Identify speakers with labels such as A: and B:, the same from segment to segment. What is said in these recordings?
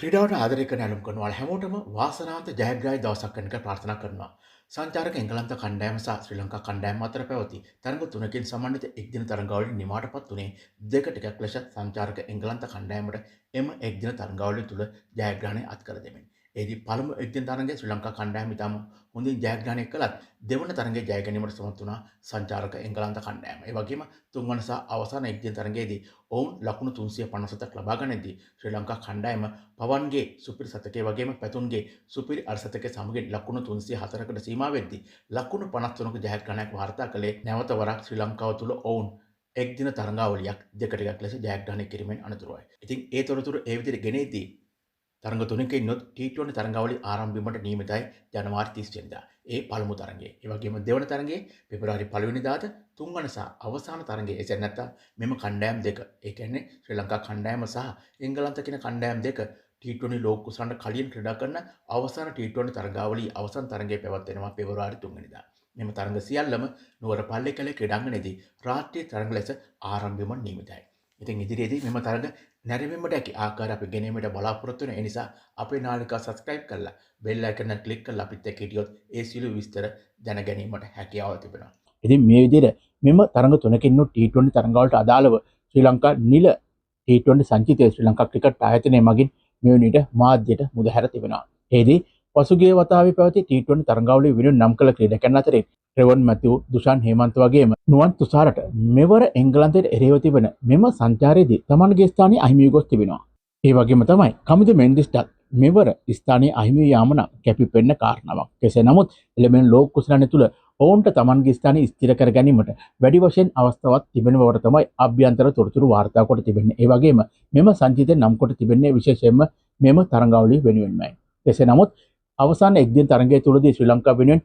A: ක්‍රීඩාවට ආදරය කරන ඇලුම් කරන ඔයාලා හැමෝටම වාසනාවන්ත ජයග්‍රාහී දවසක් වෙනක ප්‍රාර්ථනා කරනවා. සංචාරක එංගලන්ත කණ්ඩායම සහ ශ්‍රී ලංකා කණ්ඩායම අතර පැවති තරඟ තුනකින් සමන්විත එක්දින තරඟාවලිය නිමාටපත් වුණේ දෙකට එකක් ලෙස සංචාරක එංගලන්ත කණ්ඩායමට එම එක්දින තරඟාවලිය තුල ජයග්‍රහණය අත්කර දෙමින්. එෙහිදී පළමු එක්දින තරඟයේ ශ්‍රී ලංකා කණ්ඩායම ඉතාම හොඳින් ජයග්‍රහණය කළත් දෙවන තරඟයේ ජය ගැනීමට සමත් වුණා සංචාරක එංගලන්ත කණ්ඩායම. ඒ වගේම තුන්වන සහ අවසාන එක්දින තරඟයේදී ඔවුන් ලකුණු 357ක් ලබා ගනිද්දී ශ්‍රී ලංකා කණ්ඩායම පවන්ගේ සුපිරි සතකයේ වගේම පැතුන්ගේ සුපිරි අර්ශතකයේ සමගින් ලකුණු 304කට සීමා වෙද්දී ලකුණු 53ක ජයග්‍රහණයක් වාර්තා කළේ නැවත වරක් ශ්‍රී ලංකාව තුළ ඔවුන් එක්දින තරඟාවලියක් දෙකට එකක් ලෙස ජයග්‍රහණය කිරීමෙන් අනතුරුවයි. ඉතින් ඒ තොරතුරු ඒ විදිහට ගෙනෙද්දී තරඟ තුනකින් නොත් T20 තරඟාවලිය ආරම්භ වීමට නියමිතයි ජනවාරි 30 වෙනිදා. ඒ පළමු තරඟයේ. ඒ වගේම දෙවන තරඟයේ පෙබරවාරි 1 වෙනිදාට තුන්වන සහ අවසාන තරඟයේ එසෙ නැත්නම් මෙම කණ්ඩායම් දෙක. ඒ කියන්නේ ශ්‍රී ලංකා කණ්ඩායම සහ එංගලන්ත කියන කණ්ඩායම් දෙක T20 ලෝක කුසලන්ට කලින් ක්‍රීඩා කරන අවසාන T20 තරඟාවලිය අවසන් තරඟය පැවැත්වෙනවා පෙබරවාරි 3 වෙනිදා. මෙම තරඟ සියල්ලම නුවර පල්ලේකැලේ ක්‍රීඩාංගණයේදී රාත්‍රී තරඟ ලෙස ආරම්භ වීමට නියමිතයි. ඉතින් ඉදිරියේදී මෙම තරඟ නැරඹීමට හැකි ආකාරය අපි ගෙනීමට බලාපොරොත්තු වෙන නිසා අපේ නාලිකාව subscribe කරලා bell icon එක click කරලා අපිත් එක්ක හිටියොත් ඒ සියලු විස්තර දැන ගැනීමට හැකියාව තිබෙනවා. ඉතින් මේ විදිහට මෙම තරඟ තුනකින් T20 තරඟ වලට අදාළව ශ්‍රී ලංකා නිල T20 සංචිතය ශ්‍රී ලංකා ක්‍රිකට් ආයතනය මගින් මේ වන විට මාධ්‍යයට මුදහැර තිබෙනවා. එෙහිදී පසුගිය වතාවේ පැවති T20 තරඟාවලිය වෙනුවෙන් නම් කළ ක්‍රීඩකයන් අතරින් ට්‍රෙවොන් මැතිව්, දුෂාන් හේමන්ත වගේම නුවන් තුෂාරට මෙවර එංගලන්තයට එරෙහිව තිබෙන මෙම සංචාරයේදී තමන්ගේ ස්ථානය අහිමි වී ගොස් තිබෙනවා. ඒ වගේම තමයි කමිදු මෙන්ඩිස්ටත් මෙවර ස්ථානයේ අහිමි යාම නම් කැපිපෙන්න කාරණාවක්. කෙසේ නමුත් එළඹෙන ලෝක කුසලන්නේ තුල ඔවුන්ට තමන්ගේ ස්ථානය ස්ථිර කර ගැනීමට වැඩි වශයෙන් අවස්ථාවක් තිබෙන බවට තමයි අභ්‍යන්තර තොරතුරු වාර්තා කොට තිබෙන්නේ. ඒ වගේම මෙම සංචිතයෙන් නම් කොට තිබෙන්නේ විශේෂයෙන්ම මෙම තරඟාවලිය වෙනුවෙන්මයි. කෙසේ නමුත් අවසාන එක්දින තරඟය තුලදී ශ්‍රී ලංකාව වෙනුවෙන්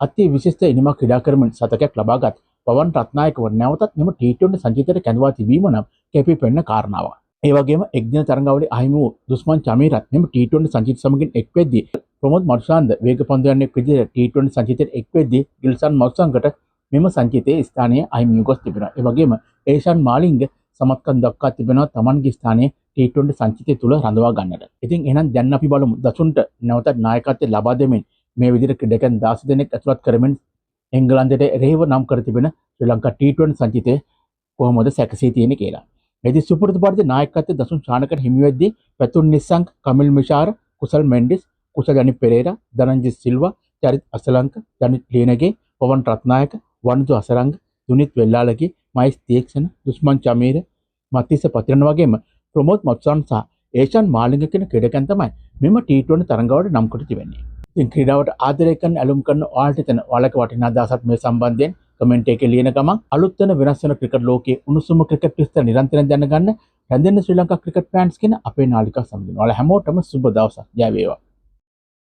A: අති විශිෂ්ට ඉනිමක් ක්‍රීඩා කරමින් සතකයක් ලබාගත් පවන් රත්නායකව නැවතත් මෙම T20 සංචිතයට කැඳවා තිබීම නම් කැපිපෙන්න කාරණාවක්. ඒ වගේම එක්දින තරඟාවලිය අහිමි වූ දුස්මන් චමීරත් මෙම T20 සංචිත සමගින් එක් වෙද්දී ප්‍රමෝද් මර්ෂාන්ද වේගපන්දු යන්නේ විදිහට T20 සංචිතයට එක් වෙද්දී ගිල්සන් මවුසංගට මෙම සංචිතයේ ස්ථානය අහිමි වී ගොස් තිබෙනවා. ඒ වගේම ඒෂාන් මාලිංග සමත්කම් දක්වා තිබෙනවා තමන්ගේ ස්ථානය T20 සංචිතය තුල රඳවා ගන්නට. ඉතින් එහෙනම් දැන් අපි බලමු දසුන්ට නැවතත් නායකත්වය ලබා දෙමින් මේ විදිහට ක්‍රීඩකයන් 16 දෙනෙක් ඇතුළත් කරමින් එංගලන්තයට එරෙහිව නම් කර තිබෙන ශ්‍රී ලංකා T20 සංචිතය කොහොමද සැකසී තියෙන්නේ කියලා. එදී සුපුරුදු පරිදි නායකත්වයේ දසුන් ශානකට හිමි වෙද්දී පැතුන් නිස්සංක, කමිල් මිෂාර, කුසල් මෙන්ඩිස්, කුසල් යනි පෙරේරා, ධනංජිත් සිල්වා, චරිත් අසලංක, ජනිත් ලියනගේ, පවන් රත්නායක, වනිදු අසරංග, දුනිත් වෙල්ලාලගේ, මයිස් තීක්ෂණ, දුස්මන් චමීර, මතිස්ස පතිරණ වගේම ප්‍රමෝද් මත්සන් සහ ඒෂාන් මාලිංග කියන ක්‍රීඩකයන් තමයි මෙම T20 තරඟවලට නම් කොට තිබෙන්නේ. ඉතින් ක්‍රීඩාවට ආදරය කරන ඇලුම් කරන ඔයාලට එතන ඔයාලගේ වටිනා අදහසක් මේ සම්බන්ධයෙන් කමෙන්ට් එකේ ලියන ගමන් අලුත් වෙන වෙනස් වෙන ක්‍රිකට් ලෝකයේ උණුසුම ක්‍රිකට් විස්තර නිරන්තරයෙන් දැනගන්න රැඳෙන්න ශ්‍රී ලංකා ක්‍රිකට් ෆෑන්ස් කියන අපේ නාලිකාව සම්බන්ධ. ඔයාලා හැමෝටම සුබ දවසක්. ජය වේවා.